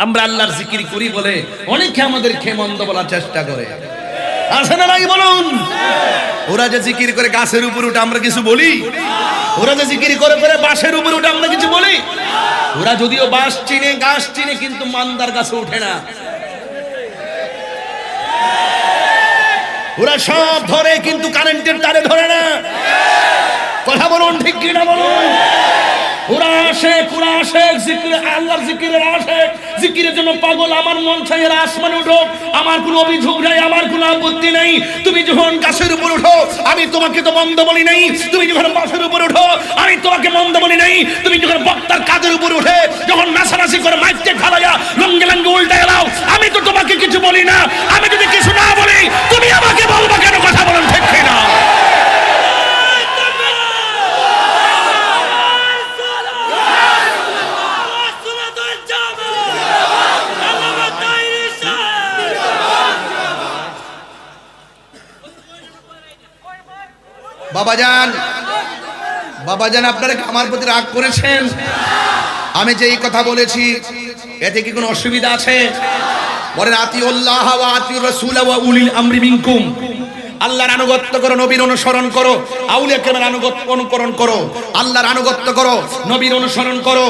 আমরা আল্লাহর জিকির করি বলে অনেকে আমাদেরকে মন্দ বলার চেষ্টা করে, আছে না নাই বলুন? ওরা যে জিকির করে গাছের উপর উঠে আমরা কিছু বলি? ওরা যে জিকির করে করে বাঁশের উপর উঠে আমরা কিছু বলি? ওরা যদিও বাঁশ চিনে গাছ চিনে কিন্তু মান্দার গাছে উঠে না। ওরা সব ধরে কিন্তু কারেন্টের তারে ধরে না। কথা বলুন ঠিক কিনা বলুন? ওরা আশেক, ওরা আশেক, জিকির আল্লাহর জিকিরের আশেক, জিকিরের জন্য পাগল। আমার মন চাই এরা আসমানে উঠো, আমার কোনো অভিযোগ নাই, আমার কোনো আপত্তি নেই। তুমি যখন গাছের উপর উঠো আমি তোমাকে তো মন্দ বলি নাই, তুমি যখন বাঁশের উপর উঠো আমি তোমাকে মন্দ বলি নাই, তুমি যখন বক্তার কাঁধের উপর উঠে যখন নাচানাচি করে মাইককে খালাইয়া লঙ্গে লঙ্গে উল্টে এলাও আমি তো তোমাকে কিছু বলি না। আমি যদি কিছু না বলি তুমি আমাকে বলবা কেন? কথা বলুন ঠিক কিনা? বাবাজান আপনারা আমার প্রতি রাগ করেছেন? আমি যে এই কথা বলেছি এতে কি কোনো অসুবিধা আছে? বলেন আতিউল্লাহ ওয়া আতিউর রাসূল ওয়া উলিল আমরি মিনকুম। আল্লাহর আনুগত্য করো, নবীর অনুসরণ করো, আউলিয়া কেরামের অনুকরণ করো। আল্লাহর আনুগত্য করো, নবীর অনুসরণ করো,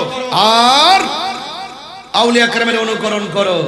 আর আউলিয়া কেরামের অনুকরণ করো।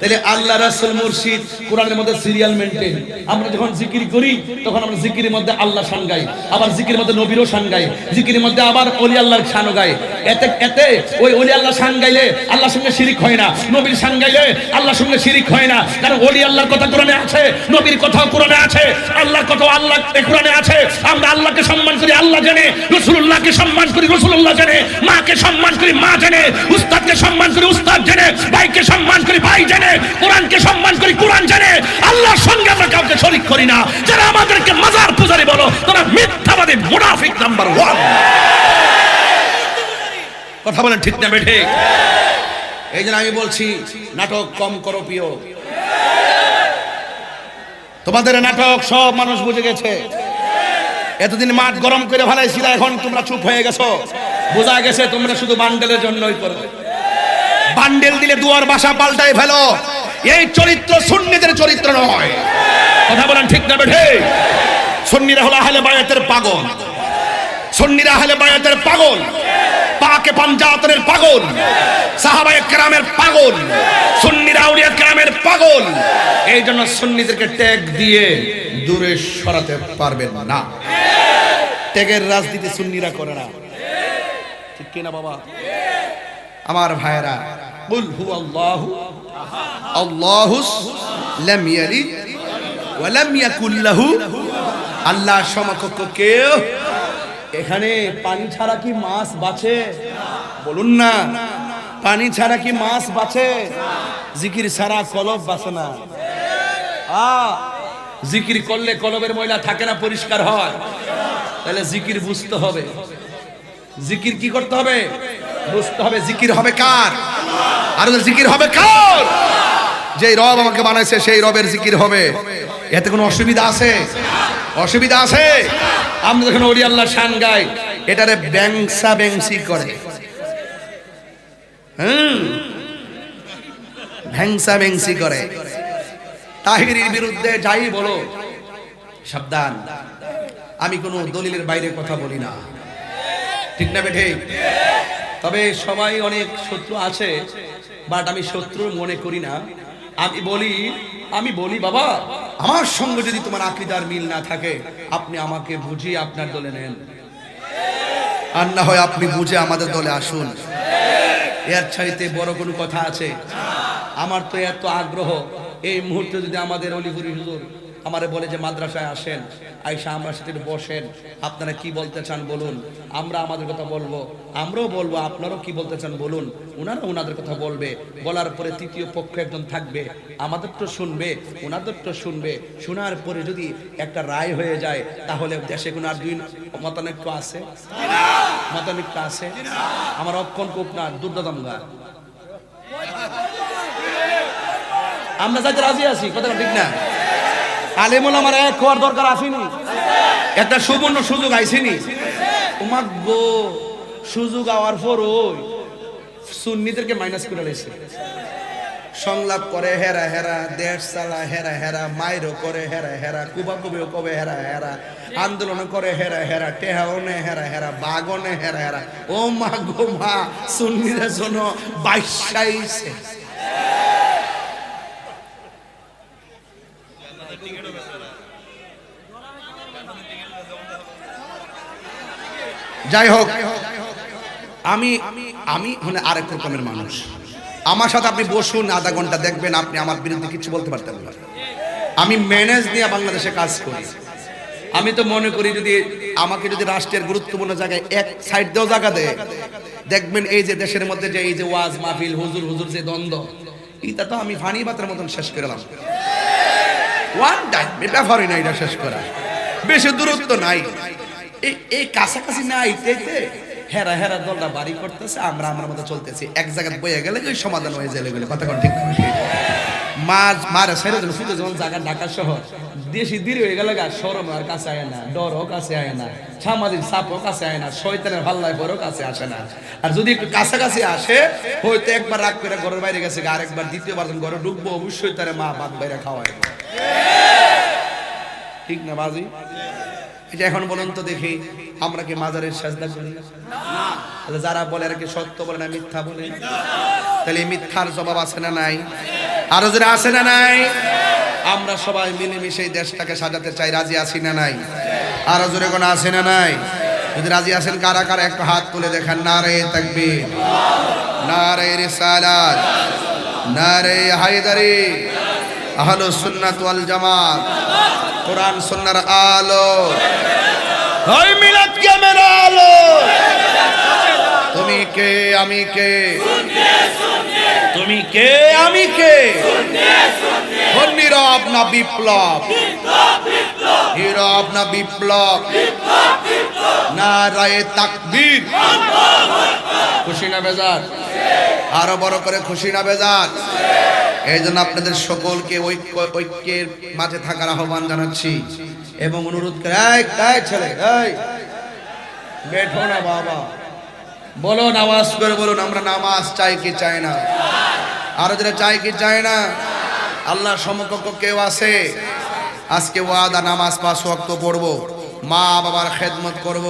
তাহলে আল্লাহ রাসূল মুর্শিদ কোরআনের মধ্যে সিরিয়াল মেইনটেইন। আমরা যখন জিকির করি তখন আমরা জিকিরের মধ্যে আল্লাহ শান গাই, আবার জিকিরের মধ্যে নবীরও শান গাই, জিকিরের মধ্যে আবার ওলি আল্লাহর শানও গাই। এতে ওই ওলি আল্লাহ শান গাইলে আল্লাহর সঙ্গে শিরিক হয় না, নবীর শান গাইলে আল্লাহর সঙ্গে শিরিক হয় না। কারণ ওলি আল্লাহর কথা কোরআনে আছে, নবীর কথাও কোরআনে আছে, আল্লাহর কথাও আল্লাহ কোরআনে আছে। আমরা আল্লাহকে সম্মান করি আল্লাহ জেনে, রাসূলুল্লাহকে সম্মান করি রাসূলুল্লাহ জেনে, মাকে সম্মান করি মা জেনে, উস্তাদকে সম্মান করি উস্তাদ জেনে, ভাইকে সম্মান করি ভাই জেনে, কোরআনকে সম্মান করি কোরআন জানে। আল্লাহর সঙ্গে আমরা কাউকে শরীক করি না। যারা আমাদেরকে মাজার পূজারী বলো তারা মিথ্যাবাদী মুনাফিক নাম্বার 1। কথা বলেন ঠিক না বেঠিক? এই জন্য আমি বলছি নাটক কম করো প্রিয়। তোমাদের নাটক সব মানুষ বুঝে গেছে। এতদিন মাঠ গরম করে ভালাইছিল, এখন তোমরা চুপ হয়ে গেছো। বোঝা গেছে তোমরা শুধু বান্ডেলের জন্যই করো। বান্ডেল দিলে দুয়ার বাসা পাল্টাই ফেলো। এই চরিত্র সুন্নিদের চরিত্র নয়। কথা বলেন ঠিক না বেঠিক? সুন্নিরা হলো আহলে বায়াতের পাগল, সুন্নিরা আহলে বায়াতের পাগল, পাকে পাঞ্জাতনের পাগল, সাহাবায়ে কেরামের পাগল, সুন্নিরা আউলিয়া কেরামের পাগল। এই জন্য সুন্নিদেরকে ট্যাগ দিয়ে দূরে সরাতে পারবেন না। ট্যাগের রাজনীতি সুন্নিরা করে না, ঠিক কিনা বাবা? আমার ভাইরা, কুল হুয়াল্লাহু আল্লাহুস লাম ইয়ালিদ ওয়া লাম ইয়াকুল লাহু, আল্লাহ সমকক্ষ কেউ। এখানে পানি ছাড়া কি মাছ বাঁচে? বলুন না, পানি ছাড়া কি মাছ বাঁচে? জিকির ছাড়া কলব বাঁচে না। জিকির করলে কলবের ময়লা থাকে না, পরিষ্কার হয়। তাহলে জিকির বুঝতে হবে। জিকির কি করতে হবে? বুঝতে হবে। জিকির হবে কার? আর জিকির হবে কার? যে রব আমাকে বানাইছে সেই রবের জিকির হবে। এতে কোনো অসুবিধা আছে? অসুবিধা আছে? আমরা যখন ওলি আল্লাহ শান গাই এটারে ব্যাংসা ব্যাংসি করে, ভ্যাংসা ব্যাংসি করে। তাহিরির বিরুদ্ধে যাই বলো সাবধান। আমি কোনো দলিলের বাইরে কথা বলি না, ঠিক না বেঠে? তবে সবাই অনেক শত্রু আছে, বাট আমি শত্রু মনে করি না। আমি বলি বাবা, আমার সঙ্গে যদি তোমার আকীদার মিল না থাকে আপনি আমাকে বুঝিয়ে আপনার দলে নেন, আর না হয় আপনি বুঝে আমাদের দলে আসুন। এর চাইতে বড় কোনো কথা আছে? আমার তো এত আগ্রহ, এই মুহূর্তে যদি আমাদের অলিপুরি হুজুর আমারে বলে যে মাদ্রাসায় আসেন, আইসা আমার সাথে বসেন, আপনারা কি বলতে চান বলুন, আমরা আমাদের কথা বলবো, আমরাও বলবো, আপনারাও কি বলতে চান বলুন। ওনারা ওনাদের কথা বলবে, বলার পরে তৃতীয় পক্ষ একজন থাকবে, আমাদের তো শুনবে, ওনাদের তো শুনবে। শোনার পরে যদি একটা রায় হয়ে যায় তাহলে দেশে কোনো আর দুই মতানৈক্য আছে? মতানৈক্য আছে? আমার অক্ষণ কোপ না দুর্দাদমগা, আমরা যাতে রাজি আছি, কথা ঠিক না? আলেমুল আমার এক হওয়ার দরকার আসেনি? একটা সুবর্ণ সুযোগ আইসিনি? তোমাক গো সুযোগ আওয়ার পর ওই সুন্নিদেরকে মাইনাস করে রয়েছে। সংলাপ করে হেরা হেরা, দেশ চালা হেরা হেরা, মাইরও করে হেরা হেরা, কুবাকুবিও কবে হেরা হেরা, আন্দোলন করে হেরা হেরা, টেহাওনে হেরা হেরা, বাগনে হেরা হেরা। ও মা গো মা, সুন্নিরা শোনো বাইশাইছে। যাই হোক, আমি আমি মানে আরেক রকমের মানুষ। আমার সাথে আপনি বসুন, আধা ঘন্টা দেখবেন, আপনি আমার বিরুদ্ধে কিছু বলতে পারতেন না। আমি ম্যানেজ নিয়ে বাংলাদেশে কাজ করি। আমি তো মনে করি যদি আমাকে যদি রাষ্ট্রের গুরুত্বপূর্ণ জায়গায় এক সাইড দেও জায়গা দেয়, দেখবেন এই যে দেশের মধ্যে যে এই যে ওয়াজ মাহফিল, হুজুর হুজুর যে দ্বন্দ্ব, এটা তো আমি ফানি বাতের মতন শেষ করলাম। ওয়ান টাইম, এটা পারি না এটা শেষ করা। বেশি দূরত্ব নাই, এই কাছাকাছি নাই, হেরা হেরা দলটা বাড়ি করতেছে, আমরা আমার মতো চলতেছি। এক জায়গায় বইয়া গেলে ওই সমাধান হয়ে যায়। কথা কোন ঠিক মাছ মারে ছেড়ে দিল শুধু যখন জায়গা ঢাকা শহর দেশি দূর হয়ে গেলে গা, শরম আর কাছে আয় না, ডরও কাছে আয় না, সামাজিক চাপও কাছে আয় না, শয়তানের হাল্লায় বড় কাছে আসে না। আর যদি একটু কাছাকাছি আসে, হয়তো একবার রাগ করে ঘরের বাইরে গেছে, আরেকবার দ্বিতীয়বার ঘরে ঢুকবো, অবশ্যই তার মা ভাত বাইরে খাওয়ায়। ঠিক না বাজি? এটা এখন বলুন তো দেখি, আমরা কি মাজারের সাজদা করি? তাহলে যারা বলে আর কি সত্য বলে না মিথ্যা বলে? তাহলে এই মিথ্যার জবাব আছে না নাই? আরো যারা আছে না নাই? আমরা সবাই মিলেমিশে এই দেশটাকে সাজাতে চাই, রাজি আছি না নাই? আরো জোরে কোন আছে না নাই? যদি রাজি আছেন কারা কারা একটু হাত তুলে দেখান। নারে তাকবীর, নারে রিসালাত, নারে হায়দারি, আহলুস সুন্নাত ওয়াল জামাত, কোরআন সুন্নাহর আলো, ওই মিলাদ কিয়ামের আলো। তুমি কে আমি কে, তুমি কে আমি কে, নীরব না বিপ্লব, নীরব না বিপ্লব, নারায়ে তাকবীর। খুশি না বেজার? আরো বড় করে খুশি না বেজার? এই জন্য আপনাদের সকলকে ঐক্যের মাঝে থাকার আহ্বান জানাচ্ছি এবং অনুরোধ করে, এই ছেলে, এই বেঠো না বাবা, বলুন আওয়াজ করে বলুন, আমরা নামাজ চাই কি চাই না? আরো যারা চাই কি চাই না? আল্লাহর সমকক্ষ কেউ আছে? আজকে ওয়াদা, নামাজ 5 ওয়াক্ত পড়বো, মা বাবার খেদমত করব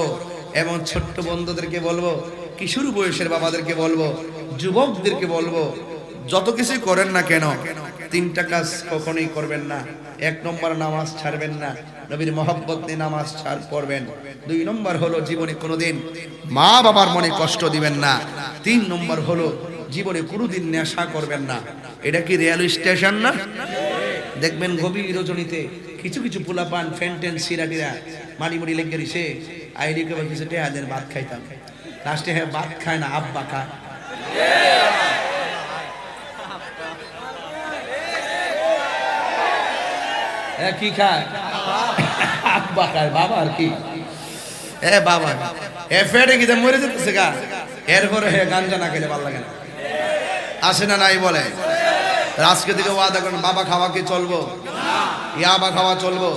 এবং ছোট্ট বন্ধুদেরকে বলবো, কিশোর বয়সের বাবাদেরকে বলবো, যুবকদেরকে বলবো, যত কিছুই করেন না কেন 3টা কাজ কখনোই করবেন না। 1 নম্বর, নামাজ ছাড়বেন না, নবীর মহব্বত নিয়ে নামাজ পড়বেন। 2 নম্বর হলো জীবনে কোনোদিন মা বাবার মনে কষ্ট দিবেন না। 3 নম্বর হলো জীবনে কোনোদিন নেশা করবেন না। এটা কি রেল স্টেশন না? দেখবেন গভীর রজনীতে কিছু কিছু পোলাপান ফেন্টেন সিরাটিরা মাড়ি লেগে দিছে, আইডিকে বলছে টেহাদের ভাত খাইতাম, লাস্টে হ্যাঁ ভাত খায় না, আব্বা খায়। কি খায়? আব্বা খায়। বাবা আর কি? বাবা ফেটে গিয়ে মরে যেতেছে গা, এরপরে গাঞ্জা না খেলে ভালো লাগে না। আসে না নাই বলে? আজকে থেকে ওয়াদা করেন, বাবা খাওয়া কি চলবো? ইয়াবা খাওয়া চলবো?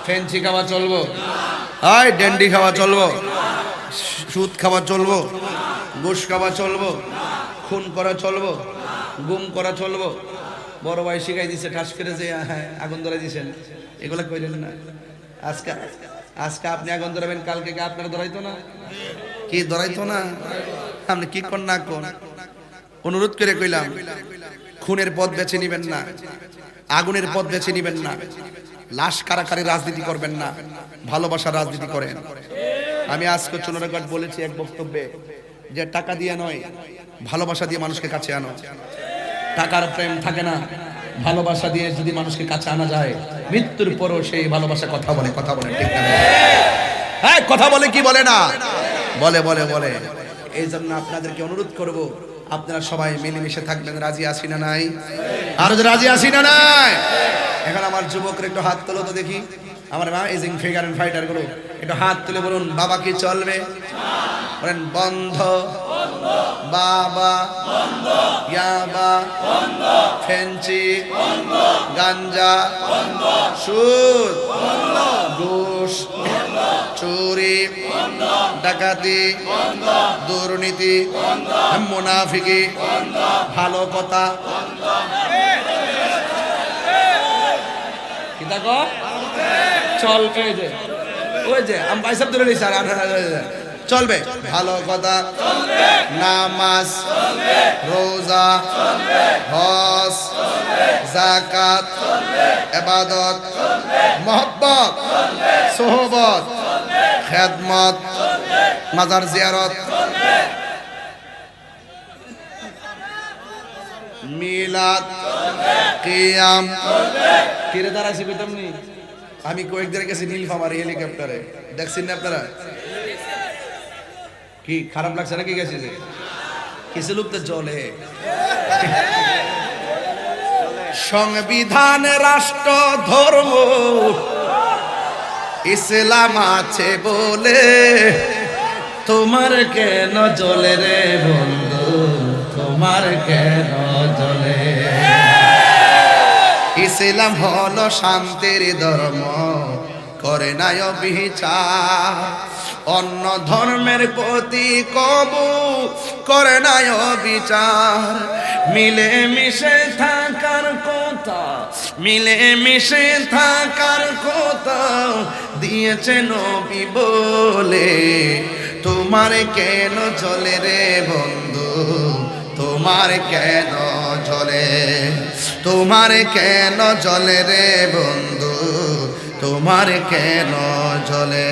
ফেন্সি খাওয়া চলবো? ডেন্ডি খাওয়া চলবো? সুদ খাওয়া চলবো? ঘুষ খাওয়া চলবো? খুন করা চলবো? গুম করা চলবো? বড় ভাই শিখাই দিছে, ঠাস করে যে আগুন ধরাই দিছেন, এগুলা কইলেন না। আজকে আপনি আগুন ধরাবেন, কালকে কি আপনারা ধরাইতো না? কি ধরাইতো না? আপনি কি কর না কোন? অনুরোধ করে কইলাম, খুনের পথ বেছে নিবেন না, আগুনের পথ বেছে নিবেন না, লাশ কারাকারি রাজনীতি করবেন না, ভালোবাসার রাজনীতি করেন। আমি আজকে চুনারঘাট বলেছি এক বক্তব্যে যে টাকা দিয়ে নয়, ভালোবাসা দিয়ে মানুষকে কাছে আনো। টাকার প্রেম থাকে না, ভালোবাসা দিয়ে যদি মানুষকে কাছে আনা যায়, মৃত্যুর পরও সেই ভালোবাসা কথা বলে। কথা বলে ঠিক না? হ্যাঁ, কথা বলে কি বলে না? বলে বলে বলে। এই জন্য আপনাদেরকে অনুরোধ করব, আপনারা সবাই মিলেমিশে থাকবেন। রাজি আছি না নাই? আর রাজি আছি না নাই? এখন আমার যুবকরা একটু হাত তোলো তো দেখি, আমার এজিং ফিগার এন্ড ফাইটার গুলো একটু হাত তুলে বলুন, বাবা কি চলবে? বলেন বন্ধ, বাবা ইয়াবা ফেন্সি গাঞ্জা সুদ ঘুষ চুরি ডাকাতি দুর্নীতি মুনাফিকি ভালো কথা চলবে যে ওই যে আমি পয়সা ধরে নিই স্যার চলবে ভালো কথা নামাজ রোজা হজ যাকাত ইবাদত মোহব্বত সোহবত খেদমত মাজার জিয়ারত মিলাদ কিয়াম কিরে দ্বারা শিখতাম নি আমি কয়েকদিন গেছি নীলফামারী হেলিকপ্টারে দেখছেন না আপনারা কি খারাপ লাগছে নাকি গেছি যে কিছু লোক তো জলে সংবিধান রাষ্ট্র ধর্ম ইসলাম আছে বলে তোমার কেন জ্বলে রে বন্ধু তোমার কেন জ্বলে ইসলাম হলো শান্তির ধর্ম করে নাই বিচার অন্য ধর্মের প্রতি কবু করে নাই বিচার মিলে মিশে থাকার কথা মিলে মিশে থাকার কথা দিয়েছে নবী বলে তোমার কেন জ্বলে রে বন্ধু তোমার কেন জ্বলে তোমার কেন জ্বলে রে বন্ধু তোমার কেন জ্বলে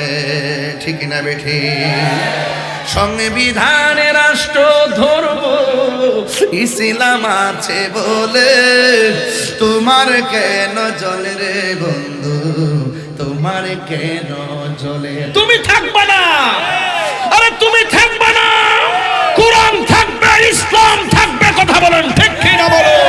ঠিক না বেঠি সংবিধানে রাষ্ট্র ধর্ম ইসলাম আছে বলে তোমার কেন জ্বলে রে বন্ধু তোমার কেন জ্বলে তুমি থাকবে না আরে তুমি থাকবে না কোরআন থাকবে ইসলাম থাকবে কথা বলেন ঠিক কি না বলো